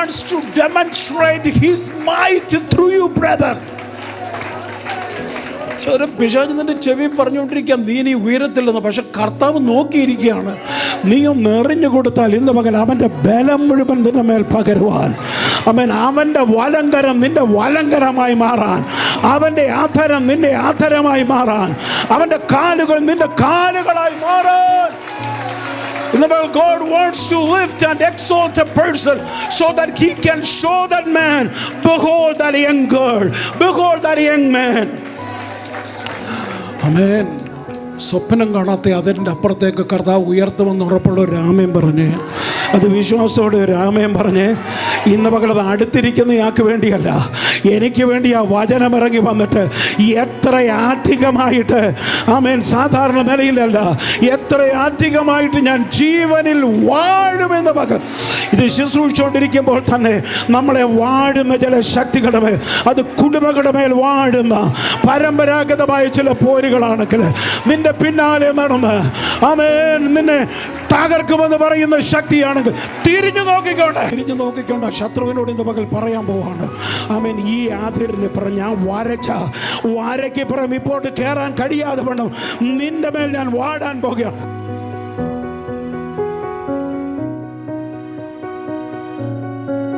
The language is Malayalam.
wants to demonstrate His might through you, brother. ഒരു പിശാച് നിന്റെ ചെവി പറഞ്ഞുകൊണ്ടിരിക്കുക നീ ഇനി ഉയരത്തില്ലെന്ന്. പക്ഷെ കർത്താവ് നോക്കിയിരിക്കുകയാണ്. നീ ഒന്ന് എറിഞ്ഞു കൊടുത്താൽ ഇന്ന് പകൽ അവൻ്റെ ബലം മുഴുവൻ നിന്റെ മേൽ പകരുവാൻ, അവൻ്റെ വലങ്കരം നിന്റെ വലങ്കരമായി മാറാൻ, അവൻ്റെ ആധരം നിന്റെ ആധരമായി മാറാൻ, അവൻ്റെ കാലുകൾ നിന്റെ കാലുകളായി മാറാൻ. God wants to lift and exalt a person so that He can show that man, behold that young girl, behold that young man. Amen. സ്വപ്നം കാണാത്ത അതിൻ്റെ അപ്പുറത്തേക്ക് കർത്താവ് ഉയർത്തുമെന്ന് ഉറപ്പുള്ള ഒരു ആമേൻ പറഞ്ഞ്, അത് വിശ്വാസത്തോടെ ഒരു ആമേൻ പറഞ്ഞ്, ഇന്ന് പകൽ അത് അടുത്തിരിക്കുന്നയാൾക്ക് വേണ്ടിയല്ല, എനിക്ക് വേണ്ടി ആ വചനം ഇറങ്ങി വന്നിട്ട് എത്ര അധികമായിട്ട്, ആമേൻ, സാധാരണ നിലയിലല്ല, എത്ര അധികമായിട്ട് ഞാൻ ജീവനിൽ വാഴുമെന്ന് പകൽ ഇത് ശുശ്രൂഷിച്ചുകൊണ്ടിരിക്കുമ്പോൾ തന്നെ നമ്മളെ വാഴുന്ന ചില ശക്തികളുടെ മേൽ, അത് കുടുംബങ്ങളുടെ മേൽ വാഴുന്ന പരമ്പരാഗതമായ ചില പോരുകളാണെങ്കിൽ നിന്റെ പിന്നാലെ നടന്ന് ആമേൻ നിന്നെ തകർക്കുമെന്ന് പറയുന്ന ശക്തിയാണെങ്കിൽ തിരിഞ്ഞു നോക്കിക്കൊണ്ട് ശത്രുവിനോട് ഇന്ന് പകൽ പറയാൻ പോവാണ്. ആമേൻ, ഈ ആതിരിന് പറഞ്ഞ ഞാൻ വരയ്ക്ക് പുറം ഇപ്പോട്ട് കയറാൻ കഴിയാതെ വേണം നിന്റെ മേൽ ഞാൻ വാടാൻ പോകുകയാണ്.